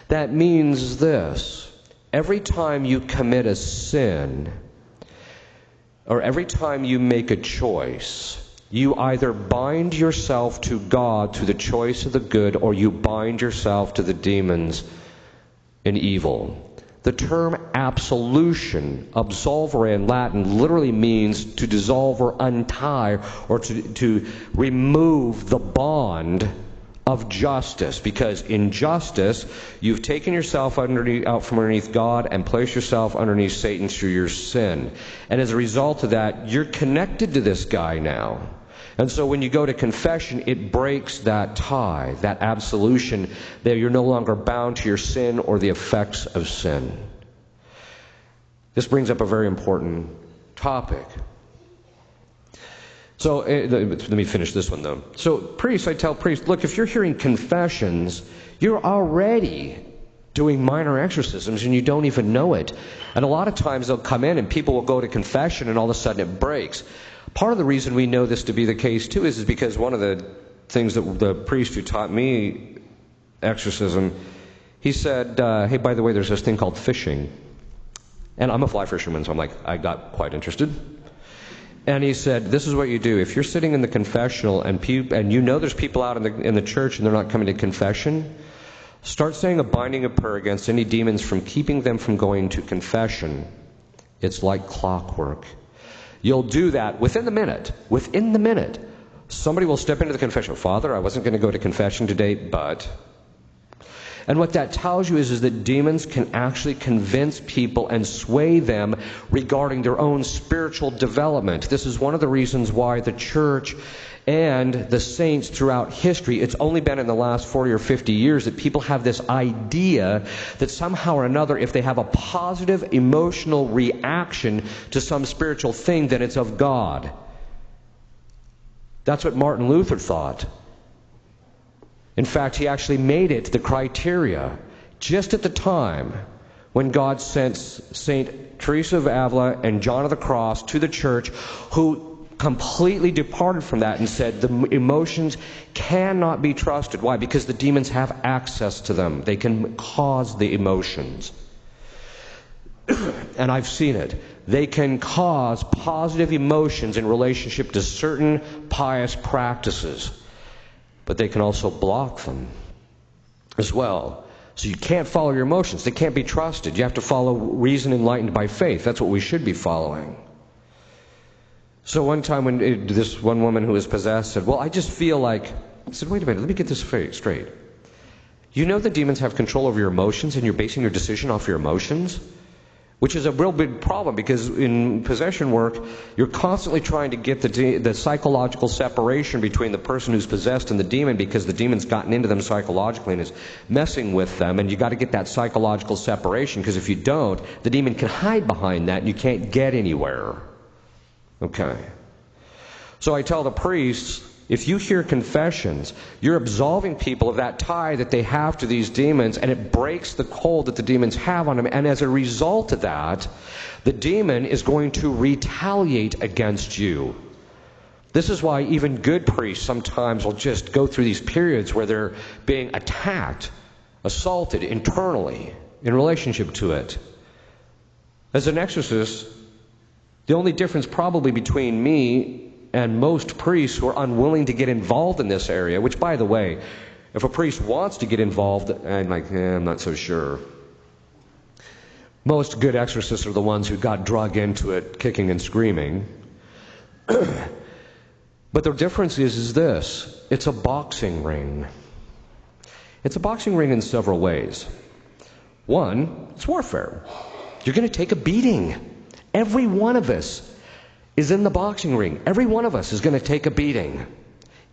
That means this: every time you commit a sin, or every time you make a choice, you either bind yourself to God through the choice of the good, or you bind yourself to the demons in evil. The term absolution, absolvere in Latin, literally means to dissolve or untie, or to remove the bond of justice, because in justice you've taken yourself out from underneath God and placed yourself underneath Satan through your sin, and as a result of that you're connected to this guy now. And so when you go to confession, it breaks that tie, that absolution, that you're no longer bound to your sin or the effects of sin. This brings up a very important topic. So let me finish this one, though. So priests, I tell priests, look, if you're hearing confessions, you're already doing minor exorcisms and you don't even know it. And a lot of times they'll come in and people will go to confession and all of a sudden it breaks. Part of the reason we know this to be the case, too, is because one of the things that the priest who taught me exorcism, he said, hey, by the way, there's this thing called fishing. And I'm a fly fisherman, so I got quite interested. And he said, this is what you do. If you're sitting in the confessional and you know there's people out in the church and they're not coming to confession, start saying a binding of prayer against any demons from keeping them from going to confession. It's like clockwork. You'll do that within the minute. Within the minute, somebody will step into the confession. Father, I wasn't going to go to confession today, but... And what that tells you is that demons can actually convince people and sway them regarding their own spiritual development. This is one of the reasons why the church and the saints throughout history, it's only been in the last 40 or 50 years that people have this idea that somehow or another, if they have a positive emotional reaction to some spiritual thing, then it's of God. That's what Martin Luther thought. In fact, he actually made it the criteria just at the time when God sent St. Teresa of Avila and John of the Cross to the church, who completely departed from that and said the emotions cannot be trusted. Why? Because the demons have access to them. They can cause the emotions. And I've seen it. They can cause positive emotions in relationship to certain pious practices. But they can also block them as well. So you can't follow your emotions. They can't be trusted. You have to follow reason enlightened by faith. That's what we should be following. So one time when this one woman who was possessed said, well, I just feel like... I said, wait a minute, let me get this straight. You know the demons have control over your emotions and you're basing your decision off your emotions? Which is a real big problem, because in possession work, you're constantly trying to get the psychological separation between the person who's possessed and the demon, because the demon's gotten into them psychologically and is messing with them, and you got to get that psychological separation, because if you don't, the demon can hide behind that and you can't get anywhere. Okay. So I tell the priests, if you hear confessions, you're absolving people of that tie that they have to these demons, and it breaks the hold that the demons have on them. And as a result of that, the demon is going to retaliate against you. This is why even good priests sometimes will just go through these periods where they're being attacked assaulted internally in relationship to it. As an exorcist, the only difference probably between me and most priests who are unwilling to get involved in this area, which, by the way, if a priest wants to get involved, I'm like, I'm not so sure. Most good exorcists are the ones who got drug into it kicking and screaming. But the difference is this. It's a boxing ring. It's a boxing ring in several ways. One, it's warfare. You're going to take a beating. Every one of us is in the boxing ring. Every one of us is going to take a beating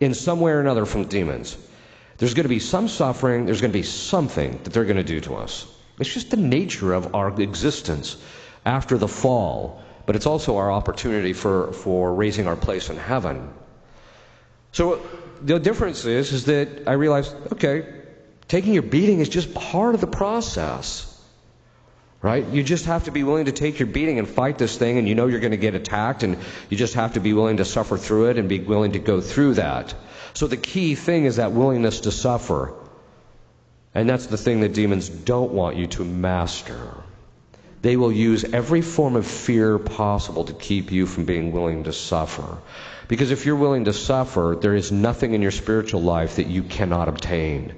in some way or another from demons. There's going to be some suffering. There's going to be something that they're going to do to us. It's just the nature of our existence after the fall. But it's also our opportunity for raising our place in heaven. So the difference is that I realized, okay, taking your beating is just part of the process. Right? You just have to be willing to take your beating and fight this thing, and you know you're going to get attacked, and you just have to be willing to suffer through it and be willing to go through that. So the key thing is that willingness to suffer. And that's the thing that demons don't want you to master. They will use every form of fear possible to keep you from being willing to suffer. Because if you're willing to suffer, there is nothing in your spiritual life that you cannot obtain.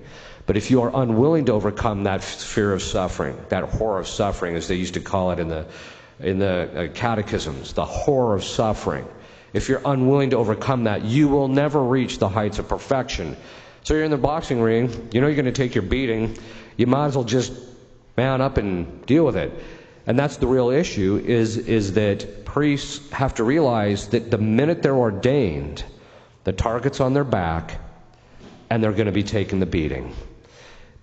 But if you are unwilling to overcome that fear of suffering, that horror of suffering, as they used to call it in the catechisms, the horror of suffering, if you're unwilling to overcome that, you will never reach the heights of perfection. So you're in the boxing ring, you know you're going to take your beating, you might as well just man up and deal with it. And that's the real issue, is that priests have to realize that the minute they're ordained, the target's on their back, and they're going to be taking the beating.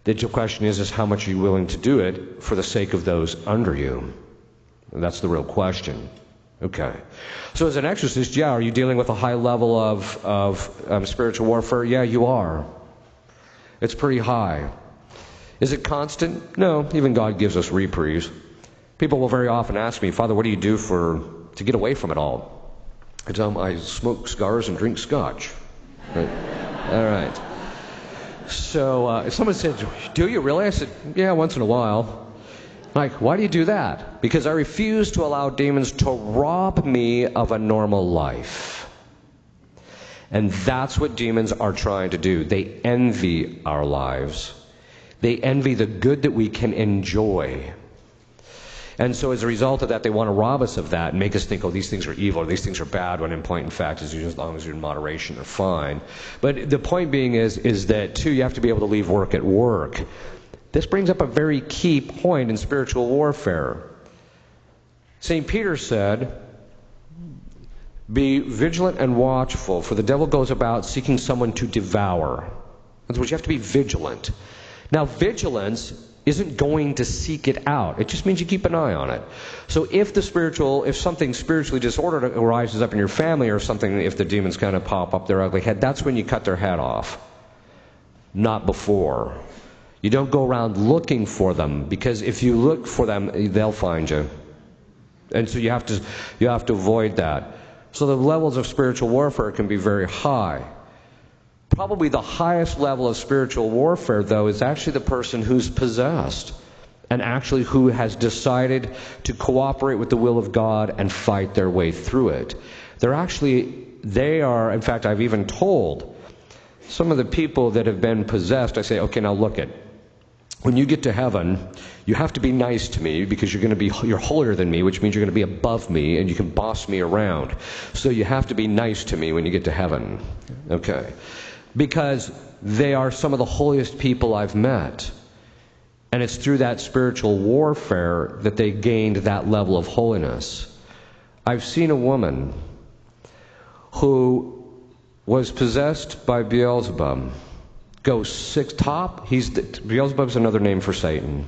The question is how much are you willing to do it for the sake of those under you? And that's the real question. Okay. So as an exorcist, yeah, are you dealing with a high level of spiritual warfare? Yeah, you are. It's pretty high. Is it constant? No. Even God gives us reprieves. People will very often ask me, Father, what do you do to get away from it all? I tell them I smoke cigars and drink scotch. Right? All right. So if someone said, do you really? I said, yeah, once in a while. Like, why do you do that? Because I refuse to allow demons to rob me of a normal life. And that's what demons are trying to do. They envy our lives. They envy the good that we can enjoy. And so as a result of that, they want to rob us of that and make us think, oh, these things are evil or these things are bad, when in point in fact, as long as you're in moderation, they're fine. But the point being is that, too, you have to be able to leave work at work. This brings up a very key point in spiritual warfare. St. Peter said, be vigilant and watchful, for the devil goes about seeking someone to devour. In other words, you have to be vigilant. Now, vigilance isn't going to seek it out. It just means you keep an eye on it. So if something spiritually disordered arises up in your family or something, if the demons kind of pop up their ugly head, that's when you cut their head off. Not before. You don't go around looking for them, because if you look for them, they'll find you. And so you have to avoid that. So the levels of spiritual warfare can be very high. Probably the highest level of spiritual warfare, though, is actually the person who's possessed and actually who has decided to cooperate with the will of God and fight their way through it. In fact, I've even told some of the people that have been possessed, I say, okay, now look it. When you get to heaven, you have to be nice to me because you're holier than me, which means you're going to be above me and you can boss me around. So you have to be nice to me when you get to heaven. Okay. Because they are some of the holiest people I've met. And it's through that spiritual warfare that they gained that level of holiness. I've seen a woman who was possessed by Beelzebub. Beelzebub's another name for Satan.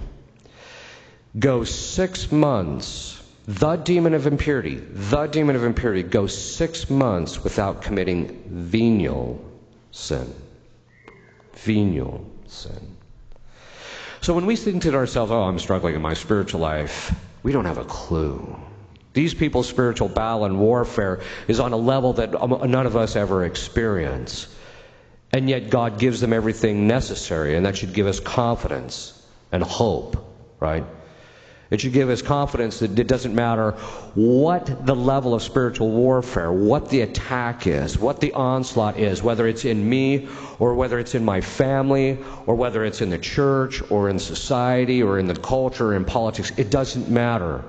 Go 6 months. The demon of impurity goes 6 months without committing venial sin. Venial sin. So when we think to ourselves, oh, I'm struggling in my spiritual life, we don't have a clue. These people's spiritual battle and warfare is on a level that none of us ever experience. And yet God gives them everything necessary, and that should give us confidence and hope, right? It should give us confidence that it doesn't matter what the level of spiritual warfare, what the attack is, what the onslaught is, whether it's in me or whether it's in my family or whether it's in the church or in society or in the culture or in politics. It doesn't matter.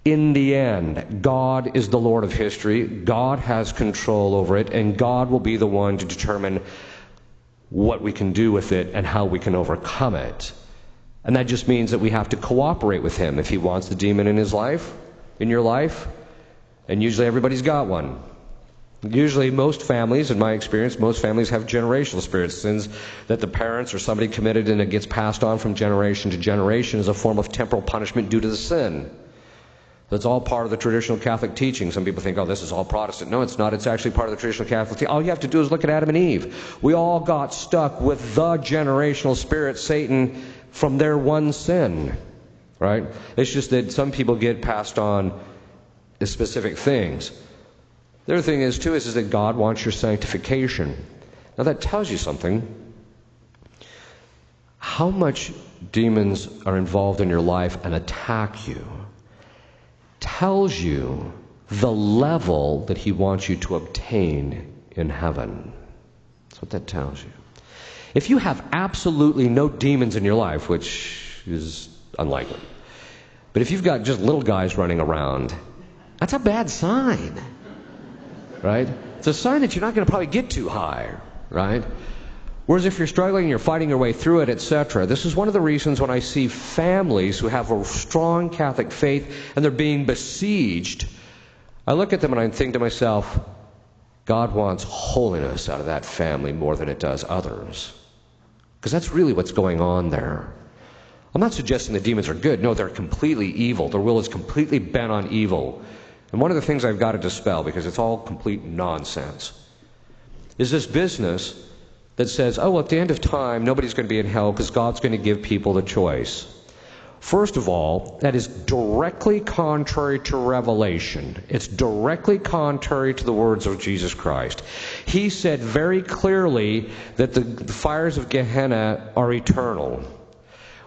In the end, God is the Lord of history. God has control over it, and God will be the one to determine what we can do with it and how we can overcome it. And that just means that we have to cooperate with him if he wants the demon in his life, in your life. And usually everybody's got one. Usually most families, in my experience, most families have generational spirits, sins that the parents or somebody committed and it gets passed on from generation to generation as a form of temporal punishment due to the sin. That's all part of the traditional Catholic teaching. Some people think, oh, this is all Protestant. No, it's not. It's actually part of the traditional Catholic teaching. All you have to do is look at Adam and Eve. We all got stuck with the generational spirit, Satan, from their one sin, right? It's just that some people get passed on specific things. The other thing is, too, is that God wants your sanctification. Now, that tells you something. How much demons are involved in your life and attack you tells you the level that he wants you to obtain in heaven. That's what that tells you. If you have absolutely no demons in your life, which is unlikely, but if you've got just little guys running around, that's a bad sign, right? It's a sign that you're not going to probably get too high, right? Whereas if you're struggling, you're fighting your way through it, etc. This is one of the reasons when I see families who have a strong Catholic faith and they're being besieged, I look at them and I think to myself, God wants holiness out of that family more than it does others. Because that's really what's going on there. I'm not suggesting the demons are good. No, they're completely evil. Their will is completely bent on evil. And one of the things I've got to dispel, because it's all complete nonsense, is this business that says, oh, well, at the end of time, nobody's going to be in hell because God's going to give people the choice. First of all, that is directly contrary to Revelation. It's directly contrary to the words of Jesus Christ. He said very clearly that the fires of Gehenna are eternal,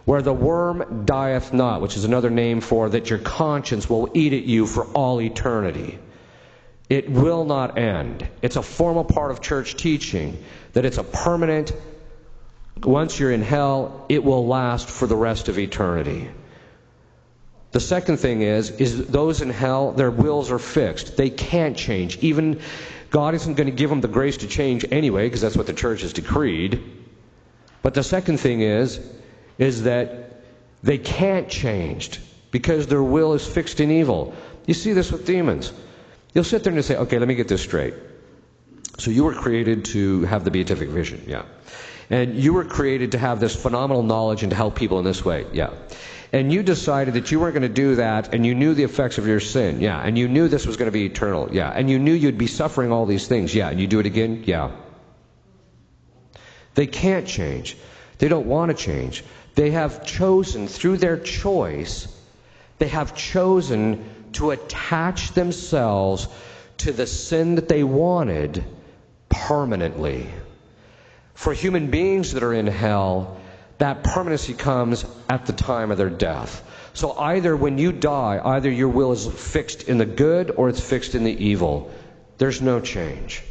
where the worm dieth not, which is another name for that your conscience will eat at you for all eternity. It will not end. It's a formal part of church teaching that it's a permanent. Once you're in hell, it will last for the rest of eternity. The second thing is those in hell, their wills are fixed. They can't change. Even God isn't going to give them the grace to change anyway, because that's what the church has decreed. But the second thing is that they can't change because their will is fixed in evil. You see this with demons. You'll sit there and say, okay, let me get this straight. So you were created to have the beatific vision, yeah. And you were created to have this phenomenal knowledge and to help people in this way, yeah. And you decided that you weren't going to do that, and you knew the effects of your sin, yeah. And you knew this was going to be eternal, yeah. And you knew you'd be suffering all these things, yeah. And you do it again, yeah. They can't change. They don't want to change. They have chosen, through their choice, they have chosen to attach themselves to the sin that they wanted permanently. For human beings that are in hell, that permanency comes at the time of their death. So either when you die, either your will is fixed in the good or it's fixed in the evil. There's no change.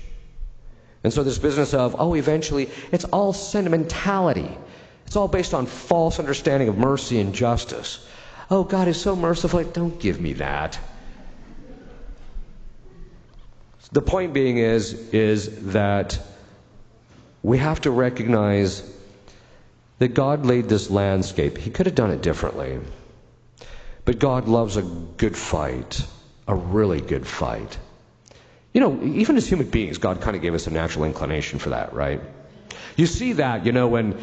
And so this business of, oh, eventually, it's all sentimentality. It's all based on false understanding of mercy and justice. Oh, God is so merciful. Don't give me that. The point being is that we have to recognize that God laid this landscape. He could have done it differently. But God loves a good fight, a really good fight. You know, even as human beings, God kind of gave us a natural inclination for that, right? You see that, you know, when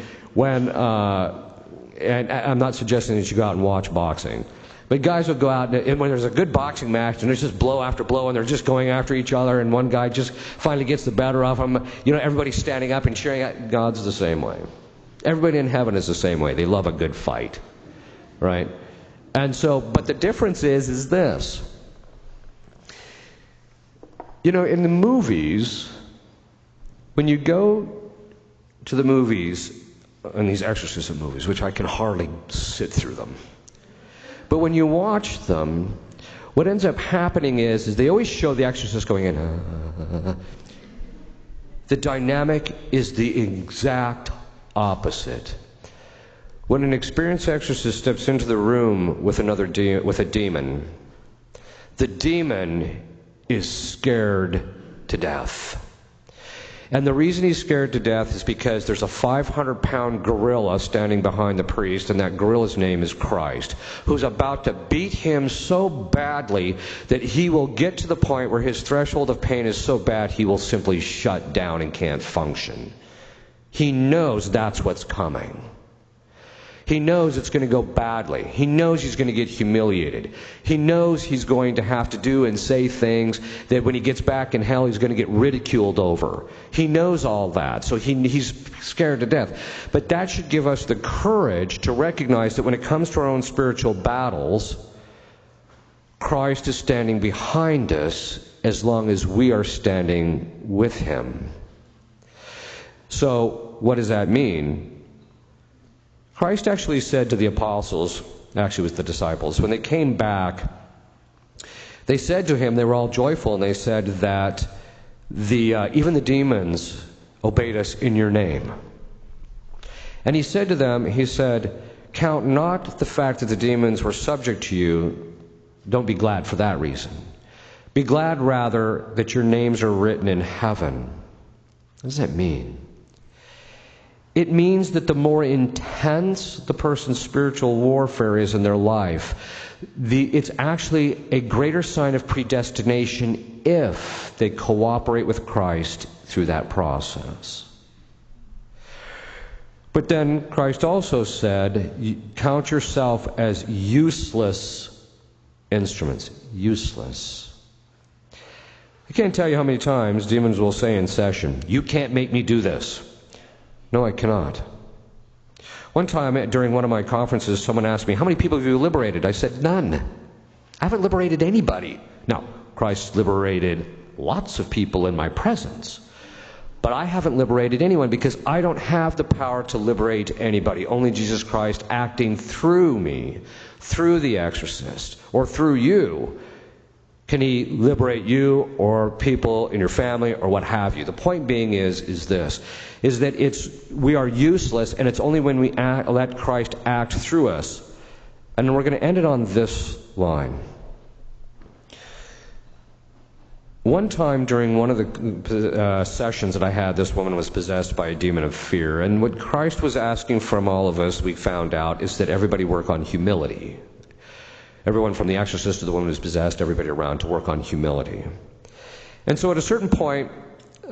and I'm not suggesting that you go out and watch boxing, but guys will go out and when there's a good boxing match and there's just blow after blow and they're just going after each other and one guy just finally gets the better of him, you know, everybody's standing up and cheering. God's the same way. Everybody in heaven is the same way. They love a good fight, right? And so, but the difference is this. You know, in the movies, When you go to the movies, and these exorcism movies, which I can hardly sit through them, but when you watch them, what ends up happening is they always show the exorcist going in. The dynamic is the exact opposite. When an experienced exorcist steps into the room with with a demon, the demon is scared to death. And the reason he's scared to death is because there's a 500-pound gorilla standing behind the priest, and that gorilla's name is Christ, who's about to beat him so badly that he will get to the point where his threshold of pain is so bad he will simply shut down and can't function. He knows that's what's coming. He knows it's going to go badly. He knows he's going to get humiliated. He knows he's going to have to do and say things that when he gets back in hell he's going to get ridiculed over. He knows all that, so he's scared to death. But that should give us the courage to recognize that when it comes to our own spiritual battles, Christ is standing behind us as long as we are standing with him. So what does that mean? Christ actually said to the apostles, actually it was the disciples, when they came back, they said to him, they were all joyful, and they said that even the demons obeyed us in your name. And he said to them, he said, count not the fact that the demons were subject to you. Don't be glad for that reason. Be glad rather that your names are written in heaven. What does that mean? It means that the more intense the person's spiritual warfare is in their life, it's actually a greater sign of predestination if they cooperate with Christ through that process. But then Christ also said, count yourself as useless instruments. Useless. I can't tell you how many times demons will say in session, you can't make me do this. No, I cannot. One time during one of my conferences, someone asked me, how many people have you liberated? I said, none. I haven't liberated anybody. Now, Christ liberated lots of people in my presence, but I haven't liberated anyone because I don't have the power to liberate anybody. Only Jesus Christ acting through me, through the exorcist, or through you, can he liberate you or people in your family or what have you. The point being is this, is that we are useless, and it's only when we let Christ act through us. And we're going to end it on this line. One time during one of the sessions that I had, this woman was possessed by a demon of fear. And what Christ was asking from all of us, we found out, is that everybody work on humility. Everyone from the exorcist to the woman who's possessed, everybody around, to work on humility. And so at a certain point,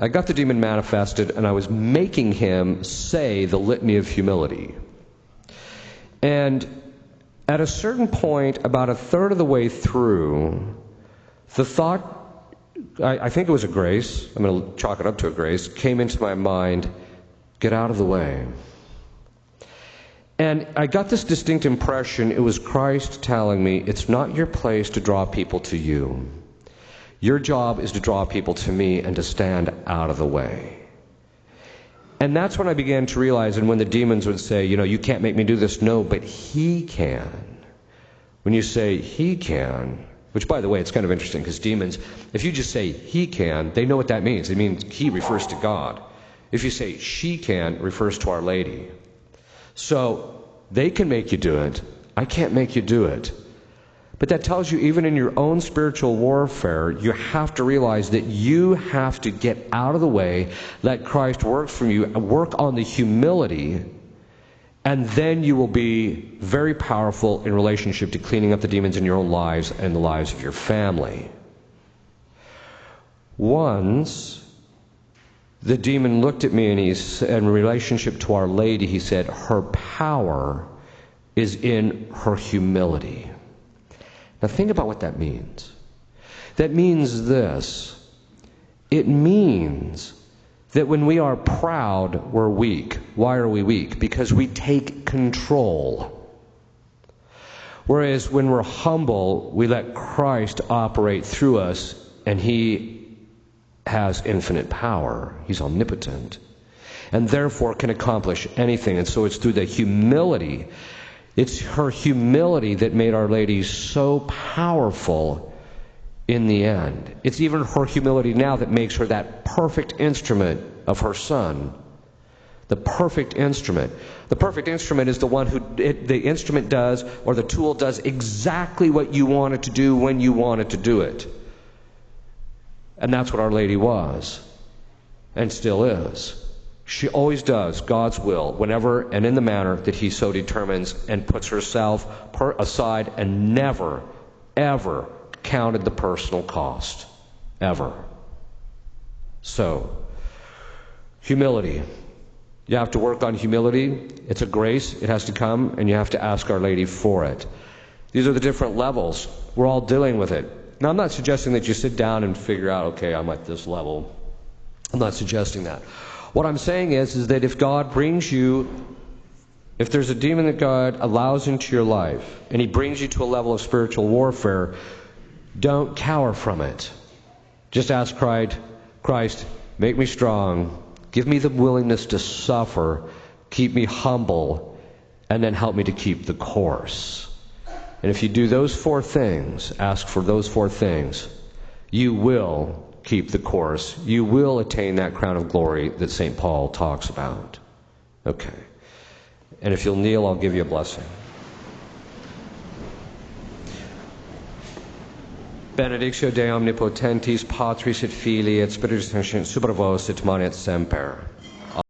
I got the demon manifested, and I was making him say the litany of humility. And at a certain point, about a third of the way through, the thought, I think it was a grace, I'm going to chalk it up to a grace, came into my mind, get out of the way. And I got this distinct impression it was Christ telling me, it's not your place to draw people to you. Your job is to draw people to me and to stand out of the way. And that's when I began to realize, and when the demons would say, you can't make me do this. No, but he can. When you say he can, which by the way, it's kind of interesting because demons, if you just say he can, they know what that means. It means he refers to God. If you say she can, it refers to Our Lady. So they can make you do it. I can't make you do it. But that tells you even in your own spiritual warfare, you have to realize that you have to get out of the way, let Christ work for you, work on the humility, and then you will be very powerful in relationship to cleaning up the demons in your own lives and the lives of your family. Once the demon looked at me and he said, in relationship to Our Lady, he said, her power is in her humility. Now think about what that means. That means this. It means that when we are proud, we're weak. Why are we weak? Because we take control. Whereas when we're humble, we let Christ operate through us, and he has infinite power. He's omnipotent. And therefore can accomplish anything. And so it's through the humility. It's her humility that made Our Lady so powerful in the end. It's even her humility now that makes her that perfect instrument of her Son. The perfect instrument. The perfect instrument is the one who the instrument does, or the tool does exactly what you want it to do when you want it to do it. And that's what Our Lady was, and still is. She always does God's will whenever and in the manner that He so determines, and puts herself aside and never, ever counted the personal cost. Ever. So, humility. You have to work on humility. It's a grace. It has to come, and you have to ask Our Lady for it. These are the different levels. We're all dealing with it. Now, I'm not suggesting that you sit down and figure out, okay, I'm at this level. I'm not suggesting that. What I'm saying is that if God brings you, if there's a demon that God allows into your life, and He brings you to a level of spiritual warfare, don't cower from it. Just ask Christ, make me strong. Give me the willingness to suffer, keep me humble, and then help me to keep the course. And if you do those 4 things, ask for those 4 things, you will keep the course. You will attain that crown of glory that St. Paul talks about. Okay. And if you'll kneel, I'll give you a blessing. Benedictio Dei omnipotentis, Patris et Filii et Spiritus Sancti, super vos et manet semper.